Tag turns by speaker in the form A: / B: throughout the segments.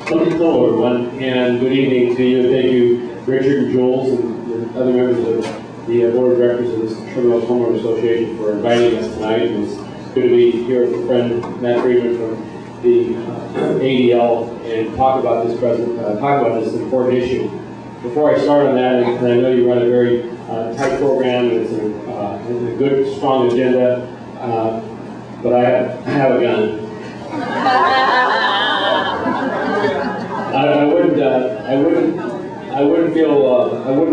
A: Hello, everyone, and good evening to you. Thank you, Richard and Jules, and other members of the board of directors of this Trimble Homeowner Association for inviting us tonight. It's good to be here with a friend, Matt Friedman, from the ADL, and talk about this important issue. Before I start on that, and I know you run a very tight program, and it's a good, strong agenda, but I have a gun. I wouldn't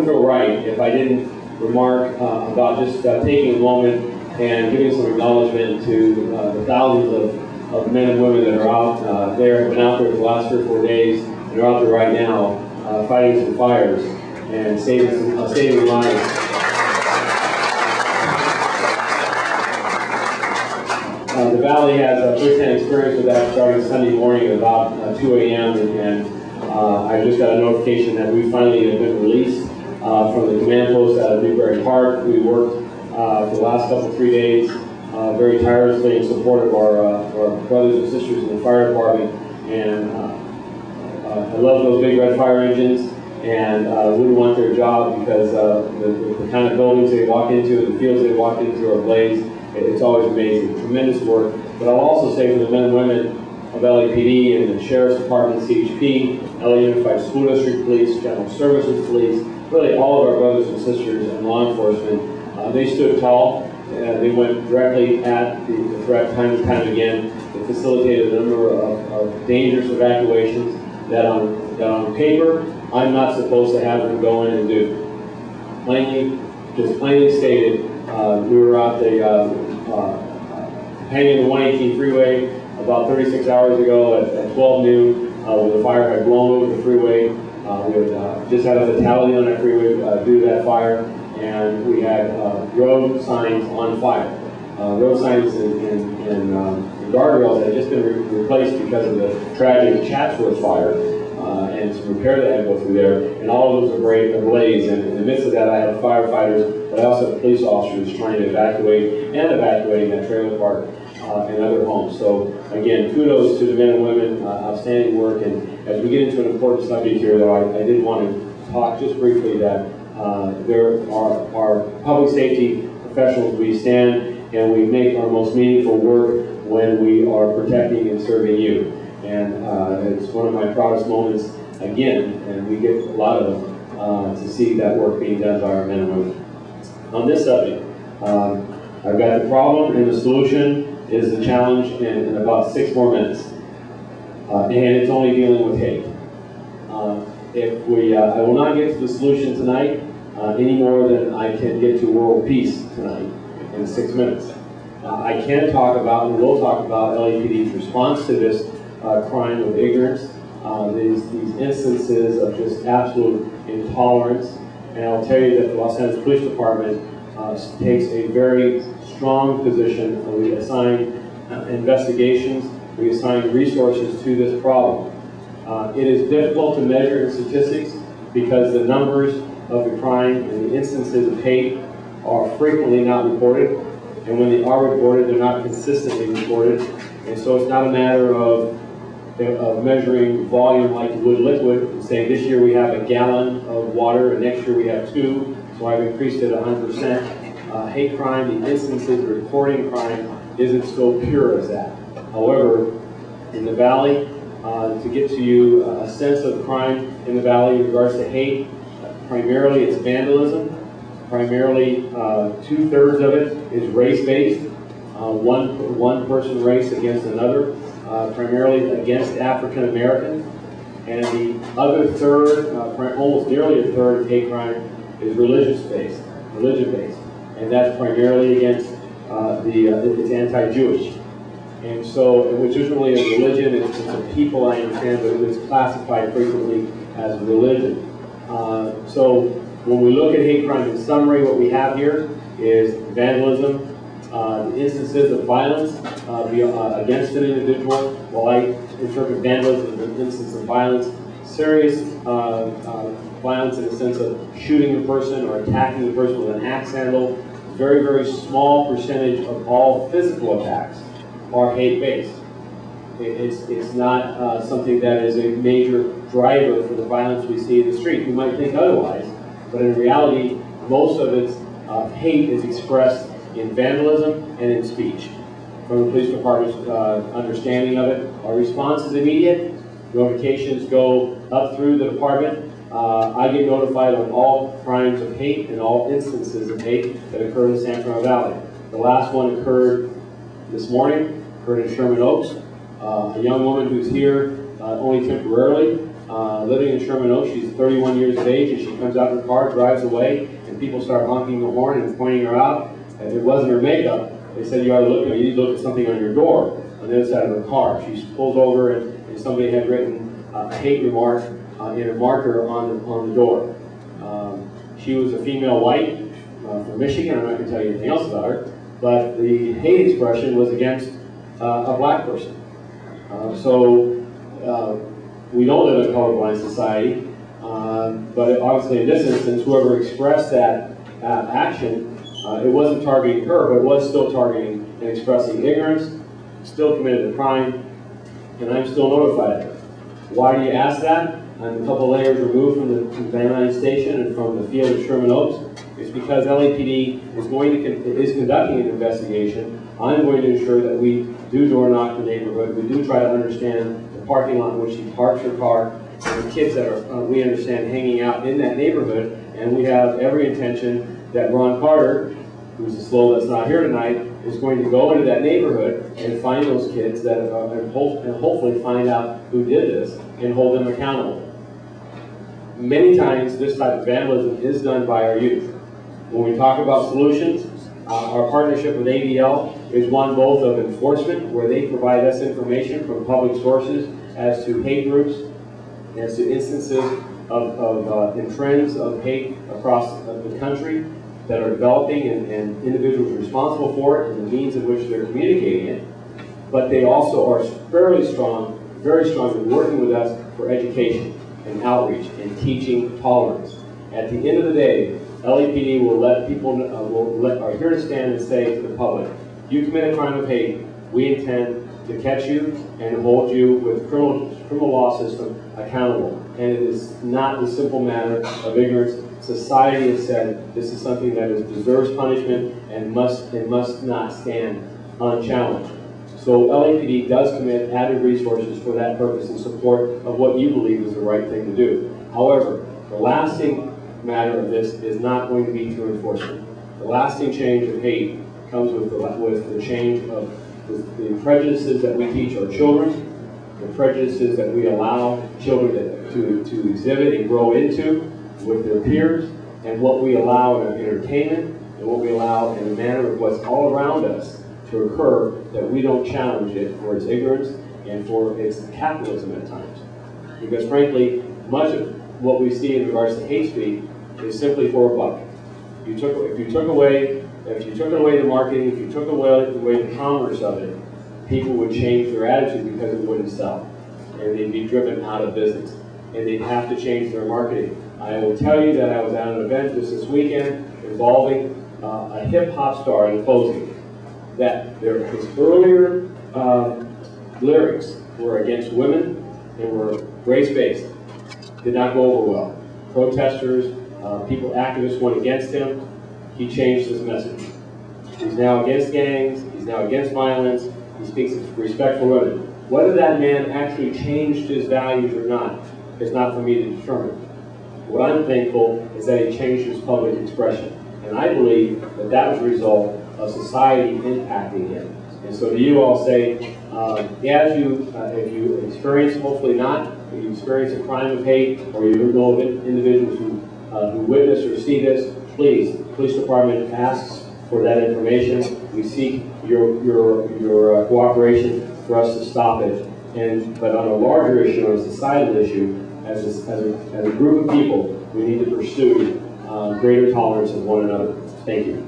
A: feel right if I didn't remark about just taking a moment and giving some acknowledgement to the thousands of men and women that are out there, have been out there for the last 3 or 4 days, and are out there right now fighting some fires and saving lives. The Valley has a first-hand experience with that starting Sunday morning at about 2 a.m. and I just got a notification that we finally have been released from the command post out of Newberry Park. We worked for the last 3 days very tirelessly in support of our brothers and sisters in the fire department, and I love those big red fire engines, and wouldn't want their job because the kind of buildings they walk into and the fields they walk into are ablaze. It's always amazing, tremendous work. But I'll also say for the men and women of LAPD and the Sheriff's Department, CHP, LA Unified School District Police, General Services Police, really all of our brothers and sisters in law enforcement, they stood tall. They went directly at the threat time and time again. They facilitated a number of dangerous evacuations that on paper, I'm not supposed to have them go in and do. Plainly stated, we were out hanging the 118 freeway about 36 hours ago at 12 noon, when the fire had blown over the freeway. We had just had a fatality on that freeway due to that fire, and we had road signs on fire. Road signs and guardrails had just been replaced because of the tragic Chatsworth fire, and some repair that had to go through there, and all of those were ablaze. And in the midst of that, I had firefighters, but I also had police officers trying to evacuating that trailer park and other homes. So again, kudos to the men and women, outstanding work. And as we get into an important subject here, though, I did want to talk just briefly that there are public safety professionals. We stand and we make our most meaningful work when we are protecting and serving you. And it's one of my proudest moments, again, and we get a lot of them, to see that work being done by our men and women. On this subject, I've got the problem and the solution is the challenge in about 6 more minutes. And it's only dealing with hate. I will not get to the solution tonight any more than I can get to world peace tonight in 6 minutes. I can talk about, and will talk about, LAPD's response to this crime of ignorance, these instances of just absolute intolerance. And I'll tell you that the Los Angeles Police Department takes a very strong position. We assign investigations, we assign resources to this problem. It is difficult to measure in statistics because the numbers of the crime and the instances of hate are frequently not reported. And when they are reported, they're not consistently reported. And so it's not a matter of measuring volume like you would liquid and saying this year we have a gallon of water and next year we have 2, so I've increased it 100%. Hate crime, the instances of reporting crime isn't so pure as that. However, in the Valley, to get to you a sense of crime in the Valley in regards to hate, primarily it's vandalism. Primarily 2/3 of it is race-based, one person race against another, primarily against African Americans. And the other third, almost nearly a third of hate crime is religion-based. And that's primarily against it's anti-Jewish. And so, which isn't really a religion, it's a people, I understand, but it's classified frequently as religion. So when we look at hate crime in summary, what we have here is vandalism, instances of violence against an individual. While I interpret vandalism as an instance of violence, serious violence in the sense of shooting a person or attacking the person with an axe handle. Very, very small percentage of all physical attacks are hate-based. It's not something that is a major driver for the violence we see in the street. You might think otherwise, but in reality, most of its hate is expressed in vandalism and in speech. From the police department's understanding of it, our response is immediate. Notifications go up through the department. I get notified on all crimes of hate and all instances of hate that occur in the San Fernando Valley. The last one occurred this morning, occurred in Sherman Oaks. A young woman who's here only temporarily, living in Sherman Oaks. She's 31 years of age, and she comes out in her car, drives away, and people start honking the horn and pointing her out. And it wasn't her makeup. They said, you need to look at something on your door, on the other side of her car. She pulls over, and somebody had written a hate remark in a marker on the door. She was a female white from Michigan. I'm not going to tell you anything else about her, but the hate expression was against a black person. We don't live in a colorblind society, but obviously in this instance, whoever expressed that action, it wasn't targeting her, but it was still targeting and expressing ignorance, still committed a crime, and I'm still notified of it. Why do you ask that? I'm a couple layers removed from the Van Nuys station and from the field of Sherman Oaks. It's because LAPD is conducting an investigation. I'm going to ensure that we do door knock the neighborhood. We do try to understand the parking lot in which she parks her car, and the kids that are, we understand, hanging out in that neighborhood. And we have every intention that Ron Carter, who's a slow that's not here tonight, is going to go into that neighborhood and find those kids that and hopefully find out who did this and hold them accountable. Many times this type of vandalism is done by our youth. When we talk about solutions, our partnership with ADL is one both of enforcement, where they provide us information from public sources as to hate groups, as to instances and trends of hate across the country that are developing, and individuals responsible for it and the means in which they're communicating it. But they also are very strongly working with us for education and outreach and teaching tolerance. At the end of the day, LAPD will let people are here to stand and say to the public, you commit a crime of hate, we intend to catch you and hold you with criminal law system accountable. And it is not the simple matter of ignorance. Society has said this is something that deserves punishment and must not stand unchallenged. So LAPD does commit added resources for that purpose in support of what you believe is the right thing to do. However, the lasting matter of this is not going to be through enforcement. The lasting change of hate comes with the change of the prejudices that we teach our children, the prejudices that we allow children to exhibit and grow into with their peers, and what we allow in our entertainment, and what we allow in the manner of what's all around us to occur, that we don't challenge it for its ignorance and for its capitalism at times. Because frankly, much of what we see in regards to hate speech is simply for a buck. If you took away the marketing, if you took away the commerce of it, people would change their attitude because it wouldn't sell, and they'd be driven out of business, and they'd have to change their marketing. I will tell you that I was at an event just this weekend involving a hip-hop star in closing, that his earlier lyrics were against women and were race-based. Did not go over well. Protesters, activists went against him. He changed his message. He's now against gangs, he's now against violence, he speaks of respect for women. Whether that man actually changed his values or not is not for me to determine. What I'm thankful is that he changed his public expression. And I believe that that was a result of society impacting him. And so to you, I'll say, if you experience, hopefully not, if you experience a crime of hate, or you know of individuals who witness or see this, please, the police department asks for that information. We seek your cooperation for us to stop it. But on a larger issue, on a societal issue, as a group of people, we need to pursue greater tolerance of one another. Thank you.